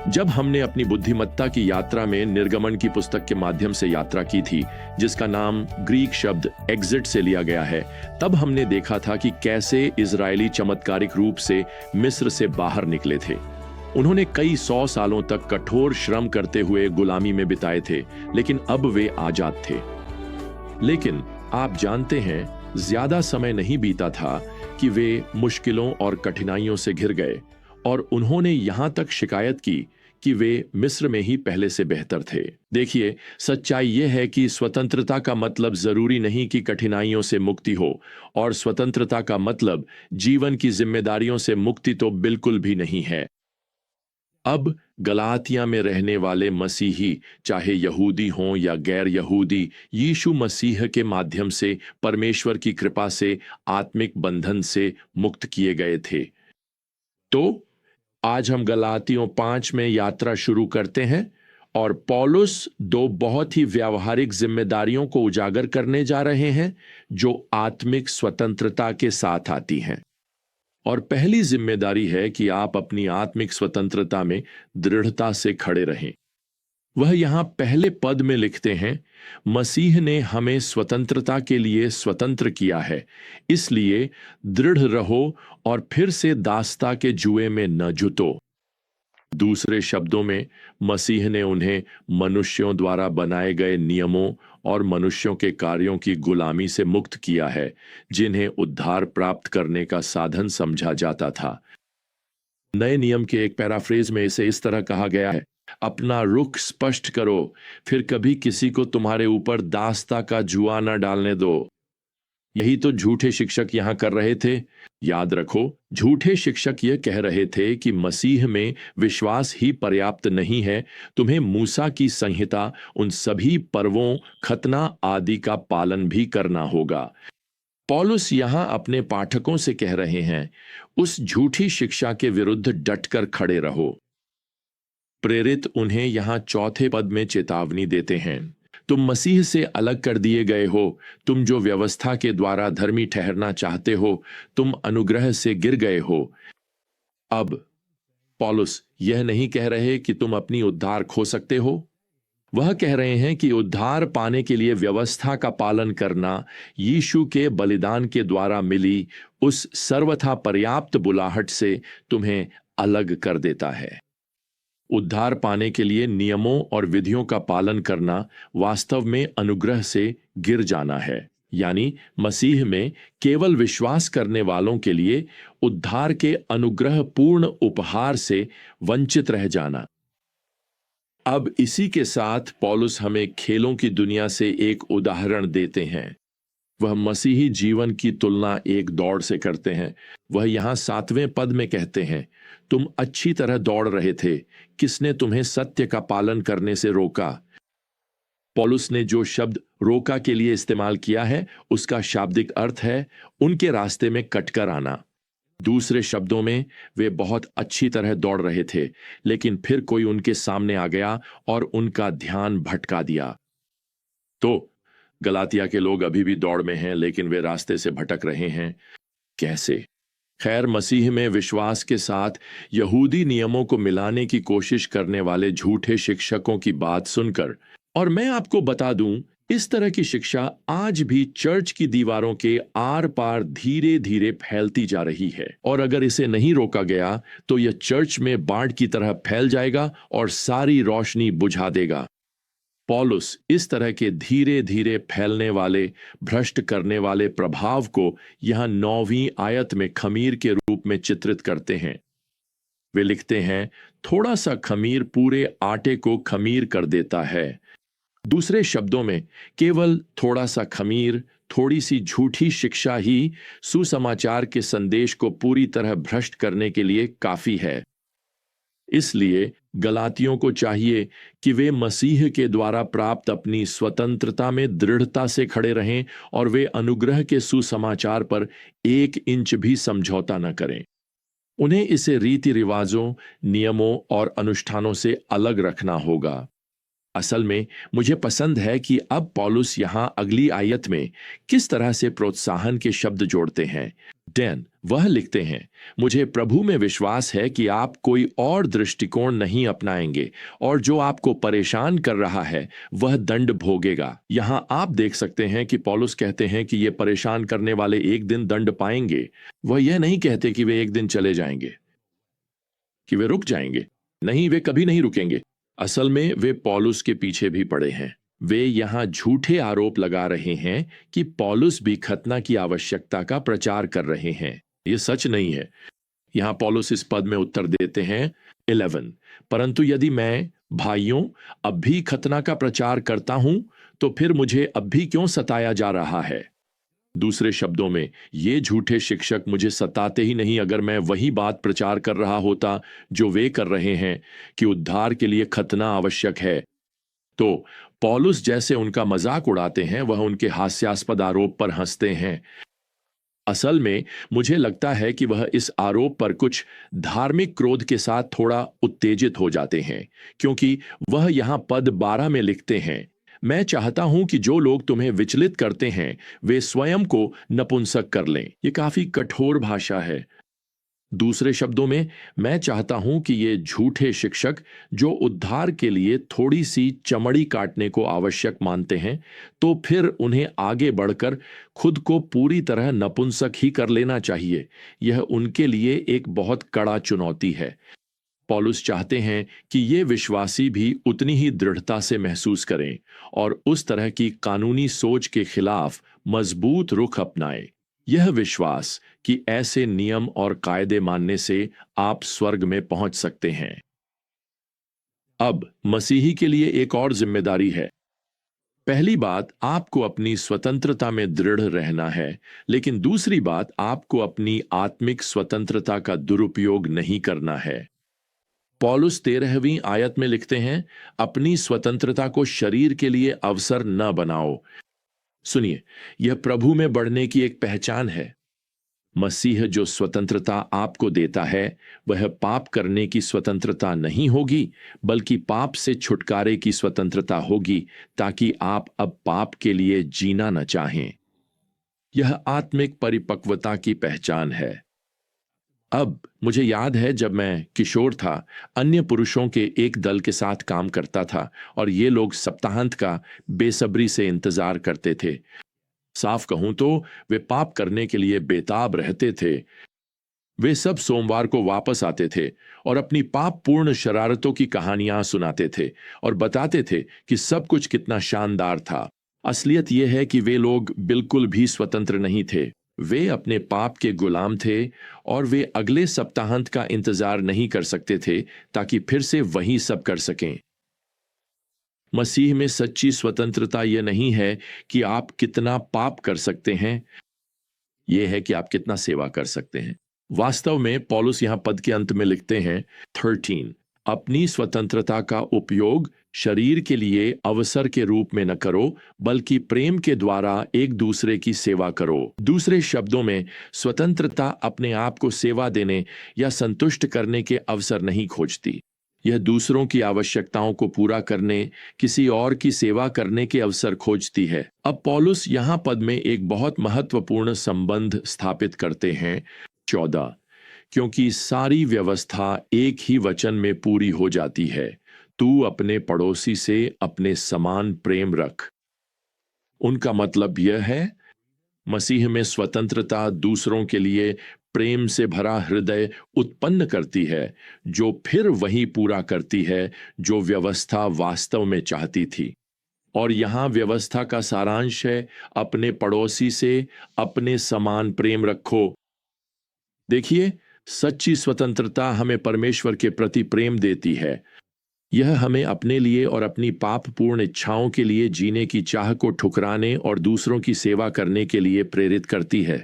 जब हमने अपनी बुद्धिमत्ता की यात्रा में निर्गमन की पुस्तक के माध्यम से यात्रा की थी, जिसका नाम ग्रीक शब्द एग्जिट से लिया गया है, तब हमने देखा था कि कैसे इजरायली चमत्कारिक रूप से मिस्र से बाहर निकले थे। उन्होंने कई 100 सालों तक कठोर श्रम करते हुए गुलामी में बिताए थे, लेकिन अब वे आजाद थे। लेकिन आप जानते हैं, ज्यादा समय नहीं बीता था कि वे मुश्किलों और कठिनाइयों से घिर गए और उन्होंने यहां तक शिकायत की कि वे मिस्र में ही पहले से बेहतर थे। देखिए, सच्चाई यह है कि स्वतंत्रता का मतलब जरूरी नहीं कि कठिनाइयों से मुक्ति हो, और स्वतंत्रता का मतलब जीवन की जिम्मेदारियों से मुक्ति तो बिल्कुल भी नहीं है। अब गलातिया में रहने वाले मसीही, चाहे यहूदी हों या गैर यहूदी, यीशु मसीह के माध्यम से परमेश्वर की कृपा से आत्मिक बंधन से मुक्त किए गए थे। तो आज हम गलातियों 5 में यात्रा शुरू करते हैं और पौलुस 2 बहुत ही व्यावहारिक जिम्मेदारियों को उजागर करने जा रहे हैं जो आत्मिक स्वतंत्रता के साथ आती हैं। और पहली जिम्मेदारी है कि आप अपनी आत्मिक स्वतंत्रता में दृढ़ता से खड़े रहें। वह यहां पहले पद में लिखते हैं, मसीह ने हमें स्वतंत्रता के लिए स्वतंत्र किया है, इसलिए दृढ़ रहो और फिर से दासता के जुए में न जुटो। दूसरे शब्दों में, मसीह ने उन्हें मनुष्यों द्वारा बनाए गए नियमों और मनुष्यों के कार्यों की गुलामी से मुक्त किया है, जिन्हें उद्धार प्राप्त करने का साधन समझा जाता था। नए नियम के एक पैराफ्रेज में इसे इस तरह कहा गया है, अपना रुख स्पष्ट करो, फिर कभी किसी को तुम्हारे ऊपर दासता का जुआ न डालने दो। यही तो झूठे शिक्षक यहां कर रहे थे। याद रखो, झूठे शिक्षक यह कह रहे थे कि मसीह में विश्वास ही पर्याप्त नहीं है, तुम्हें मूसा की संहिता, उन सभी पर्वों, खतना आदि का पालन भी करना होगा। पौलुस यहां अपने पाठकों से कह रहे हैं, उस झूठी शिक्षा के विरुद्ध डटकर खड़े रहो। प्रेरित उन्हें यहां चौथे पद में चेतावनी देते हैं, तुम मसीह से अलग कर दिए गए हो, तुम जो व्यवस्था के द्वारा धर्मी ठहरना चाहते हो, तुम अनुग्रह से गिर गए हो। अब पौलुस यह नहीं कह रहे कि तुम अपनी उद्धार खो सकते हो। वह कह रहे हैं कि उद्धार पाने के लिए व्यवस्था का पालन करना यीशु के बलिदान के द्वारा मिली उस सर्वथा पर्याप्त बुलाहट से तुम्हें अलग कर देता है। उद्धार पाने के लिए नियमों और विधियों का पालन करना वास्तव में अनुग्रह से गिर जाना है, यानी मसीह में केवल विश्वास करने वालों के लिए उद्धार के अनुग्रह पूर्ण उपहार से वंचित रह जाना। अब इसी के साथ पौलुस हमें खेलों की दुनिया से एक उदाहरण देते हैं। वह मसीही जीवन की तुलना एक दौड़ से करते हैं। वह यहां 7वें पद में कहते हैं, तुम अच्छी तरह दौड़ रहे थे, किसने तुम्हें सत्य का पालन करने से रोका? पौलुस ने जो शब्द रोका के लिए इस्तेमाल किया है, उसका शाब्दिक अर्थ है उनके रास्ते में कटकर आना। दूसरे शब्दों में, वे बहुत अच्छी तरह दौड़ रहे थे, लेकिन फिर कोई उनके सामने आ गया और उनका ध्यान भटका दिया। तो गलातिया के लोग अभी भी दौड़ में हैं, लेकिन वे रास्ते से भटक रहे हैं। कैसे? खैर, मसीह में विश्वास के साथ यहूदी नियमों को मिलाने की कोशिश करने वाले झूठे शिक्षकों की बात सुनकर, और मैं आपको बता दूं, इस तरह की शिक्षा आज भी चर्च की दीवारों के आर पार धीरे धीरे फैलती जा रही है, और अगर इसे नहीं रोका गया तो यह चर्च में बाढ़ की तरह फैल जाएगा और सारी रोशनी बुझा देगा। पौलुस इस तरह के धीरे धीरे फैलने वाले, भ्रष्ट करने वाले प्रभाव को यहां 9वीं आयत में खमीर के रूप में चित्रित करते हैं। वे लिखते हैं, थोड़ा सा खमीर पूरे आटे को खमीर कर देता है। दूसरे शब्दों में, केवल थोड़ा सा खमीर, थोड़ी सी झूठी शिक्षा ही सुसमाचार के संदेश को पूरी तरह भ्रष्ट करने के लिए काफी है। इसलिए गलातियों को चाहिए कि वे मसीह के द्वारा प्राप्त अपनी स्वतंत्रता में दृढ़ता से खड़े रहें और वे अनुग्रह के सुसमाचार पर 1 इंच भी समझौता न करें। उन्हें इसे रीति रिवाजों, नियमों और अनुष्ठानों से अलग रखना होगा। असल में मुझे पसंद है कि अब पौलुस यहां अगली आयत में किस तरह से प्रोत्साहन के शब्द जोड़ते हैं। डेन, वह लिखते हैं, मुझे प्रभु में विश्वास है कि आप कोई और दृष्टिकोण नहीं अपनाएंगे और जो आपको परेशान कर रहा है वह दंड भोगेगा। यहां आप देख सकते हैं कि पौलुस कहते हैं कि ये परेशान करने वाले एक दिन दंड पाएंगे। वह यह नहीं कहते कि वे एक दिन चले जाएंगे, कि वे रुक जाएंगे। नहीं, वे कभी नहीं रुकेंगे। असल में वे पौलुस के पीछे भी पड़े हैं। वे यहां झूठे आरोप लगा रहे हैं कि पौलुस भी खतना की आवश्यकता का प्रचार कर रहे हैं। यह सच नहीं है। यहां पौलुस इस पद में उत्तर देते हैं 11, परंतु यदि मैं, भाइयों, अब भी खतना का प्रचार करता हूं तो फिर मुझे अब भी क्यों सताया जा रहा है? दूसरे शब्दों में, ये झूठे शिक्षक मुझे सताते ही नहीं अगर मैं वही बात प्रचार कर रहा होता जो वे कर रहे हैं कि उद्धार के लिए खतना आवश्यक है। तो पौलुस जैसे उनका मजाक उड़ाते हैं, वह उनके हास्यास्पद आरोप पर हंसते हैं। असल में मुझे लगता है कि वह इस आरोप पर कुछ धार्मिक क्रोध के साथ थोड़ा उत्तेजित हो जाते हैं, क्योंकि वह यहां पद 12 में लिखते हैं, मैं चाहता हूं कि जो लोग तुम्हें विचलित करते हैं वे स्वयं को नपुंसक कर लें। यह काफी कठोर भाषा है। दूसरे शब्दों में, मैं चाहता हूं कि ये झूठे शिक्षक जो उद्धार के लिए थोड़ी सी चमड़ी काटने को आवश्यक मानते हैं, तो फिर उन्हें आगे बढ़कर खुद को पूरी तरह नपुंसक ही कर लेना चाहिए। यह उनके लिए एक बहुत कड़ा चुनौती है। पौलुस चाहते हैं कि ये विश्वासी भी उतनी ही दृढ़ता से महसूस करें और उस तरह की कानूनी सोच के खिलाफ मजबूत रुख अपनाएं। यह विश्वास कि ऐसे नियम और कायदे मानने से आप स्वर्ग में पहुंच सकते हैं। अब मसीही के लिए एक और जिम्मेदारी है। पहली बात, आपको अपनी स्वतंत्रता में दृढ़ रहना है, लेकिन दूसरी बात, आपको अपनी आत्मिक स्वतंत्रता का दुरुपयोग नहीं करना है। पौलुस 13वीं आयत में लिखते हैं, अपनी स्वतंत्रता को शरीर के लिए अवसर न बनाओ। सुनिए, यह प्रभु में बढ़ने की एक पहचान है। मसीह जो स्वतंत्रता आपको देता है वह पाप करने की स्वतंत्रता नहीं होगी, बल्कि पाप से छुटकारे की स्वतंत्रता होगी, ताकि आप अब पाप के लिए जीना न चाहें। यह आत्मिक परिपक्वता की पहचान है। अब मुझे याद है जब मैं किशोर था, अन्य पुरुषों के एक दल के साथ काम करता था और ये लोग सप्ताहांत का बेसब्री से इंतजार करते थे। साफ कहूं तो वे पाप करने के लिए बेताब रहते थे। वे सब सोमवार को वापस आते थे और अपनी पाप पूर्ण शरारतों की कहानियां सुनाते थे और बताते थे कि सब कुछ कितना शानदार था। असलियत यह है कि वे लोग बिल्कुल भी स्वतंत्र नहीं थे। वे अपने पाप के गुलाम थे और वे अगले सप्ताहांत का इंतजार नहीं कर सकते थे ताकि फिर से वही सब कर सकें। मसीह में सच्ची स्वतंत्रता यह नहीं है कि आप कितना पाप कर सकते हैं, यह है कि आप कितना सेवा कर सकते हैं। वास्तव में पौलुस यहां पद के अंत में लिखते हैं 13, अपनी स्वतंत्रता का उपयोग शरीर के लिए अवसर के रूप में न करो, बल्कि प्रेम के द्वारा एक दूसरे की सेवा करो। दूसरे शब्दों में, स्वतंत्रता अपने आप को सेवा देने या संतुष्ट करने के अवसर नहीं खोजती। यह दूसरों की आवश्यकताओं को पूरा करने, किसी और की सेवा करने के अवसर खोजती है। अब पौलुस यहां पद में एक बहुत महत्वपूर्ण संबंध स्थापित करते हैं 14, क्योंकि सारी व्यवस्था एक ही वचन में पूरी हो जाती है, तू अपने पड़ोसी से अपने समान प्रेम रख। उनका मतलब यह है, मसीह में स्वतंत्रता दूसरों के लिए प्रेम से भरा हृदय उत्पन्न करती है, जो फिर वही पूरा करती है जो व्यवस्था वास्तव में चाहती थी। और यहां व्यवस्था का सारांश है, अपने पड़ोसी से अपने समान प्रेम रखो। देखिए, सच्ची स्वतंत्रता हमें परमेश्वर के प्रति प्रेम देती है। यह हमें अपने लिए और अपनी पापपूर्ण इच्छाओं के लिए जीने की चाह को ठुकराने और दूसरों की सेवा करने के लिए प्रेरित करती है।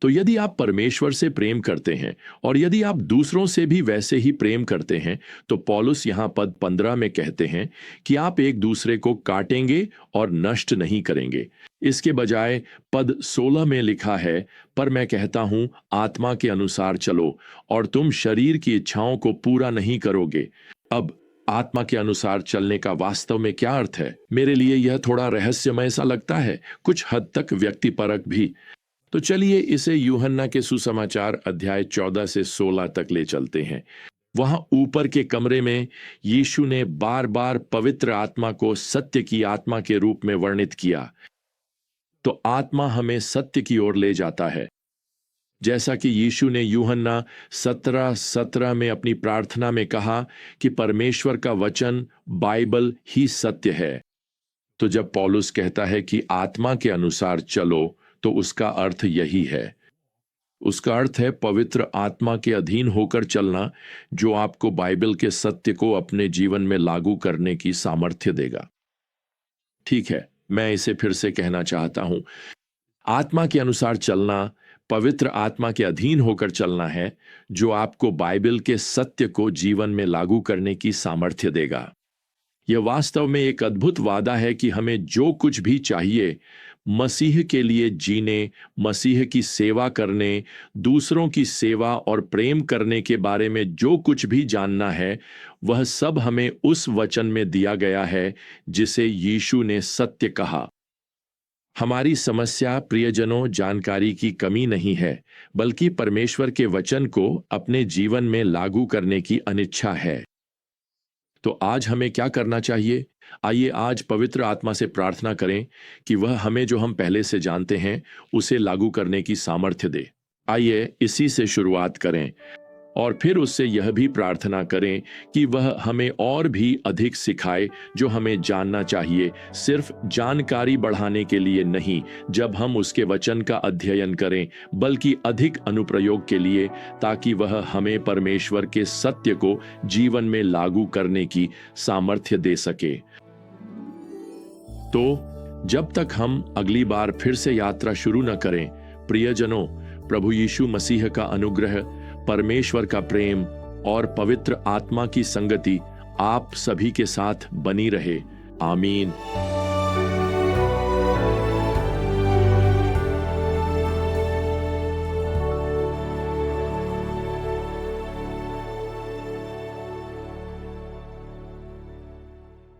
तो यदि आप परमेश्वर से प्रेम करते हैं और यदि आप दूसरों से भी वैसे ही प्रेम करते हैं, तो पौलुस यहां पद 15 में कहते हैं कि आप एक दूसरे को काटेंगे और नष्ट नहीं करेंगे। इसके बजाय पद 16 में लिखा है, पर मैं कहता हूं आत्मा के अनुसार चलो और तुम शरीर की इच्छाओं को पूरा नहीं करोगे। अब आत्मा के अनुसार चलने का वास्तव में क्या अर्थ है? मेरे लिए यह थोड़ा रहस्यमय सा लगता है, कुछ हद तक व्यक्तिपरक भी। तो चलिए इसे यूहन्ना के सुसमाचार अध्याय 14 से 16 तक ले चलते हैं। वहां ऊपर के कमरे में यीशु ने बार बार पवित्र आत्मा को सत्य की आत्मा के रूप में वर्णित किया। तो आत्मा हमें सत्य की ओर ले जाता है, जैसा कि यीशु ने यूहन्ना 17:17 में अपनी प्रार्थना में कहा कि परमेश्वर का वचन बाइबल ही सत्य है। तो जब पौलुस कहता है कि आत्मा के अनुसार चलो, तो उसका अर्थ यही है। उसका अर्थ है पवित्र आत्मा के अधीन होकर चलना, जो आपको बाइबल के सत्य को अपने जीवन में लागू करने की सामर्थ्य देगा। ठीक है, मैं इसे फिर से कहना चाहता हूं। आत्मा के अनुसार चलना पवित्र आत्मा के अधीन होकर चलना है, जो आपको बाइबल के सत्य को जीवन में लागू करने की सामर्थ्य देगा। यह वास्तव में एक अद्भुत वादा है कि हमें जो कुछ भी चाहिए मसीह के लिए जीने, मसीह की सेवा करने, दूसरों की सेवा और प्रेम करने के बारे में जो कुछ भी जानना है, वह सब हमें उस वचन में दिया गया है जिसे यीशु ने सत्य कहा। हमारी समस्या प्रियजनों जानकारी की कमी नहीं है, बल्कि परमेश्वर के वचन को अपने जीवन में लागू करने की अनिच्छा है। तो आज हमें क्या करना चाहिए? आइए आज पवित्र आत्मा से प्रार्थना करें कि वह हमें जो हम पहले से जानते हैं उसे लागू करने की सामर्थ्य दे। आइए इसी से शुरुआत करें और फिर उससे यह भी प्रार्थना करें कि वह हमें और भी अधिक सिखाए जो हमें जानना चाहिए, सिर्फ जानकारी बढ़ाने के लिए नहीं जब हम उसके वचन का अध्ययन करें, बल्कि अधिक अनुप्रयोग के लिए, ताकि वह हमें परमेश्वर के सत्य को जीवन में लागू करने की सामर्थ्य दे सके। तो जब तक हम अगली बार फिर से यात्रा शुरू न करें, प्रियजनों, प्रभु यीशु मसीह का अनुग्रह, परमेश्वर का प्रेम और पवित्र आत्मा की संगति आप सभी के साथ बनी रहे। आमीन।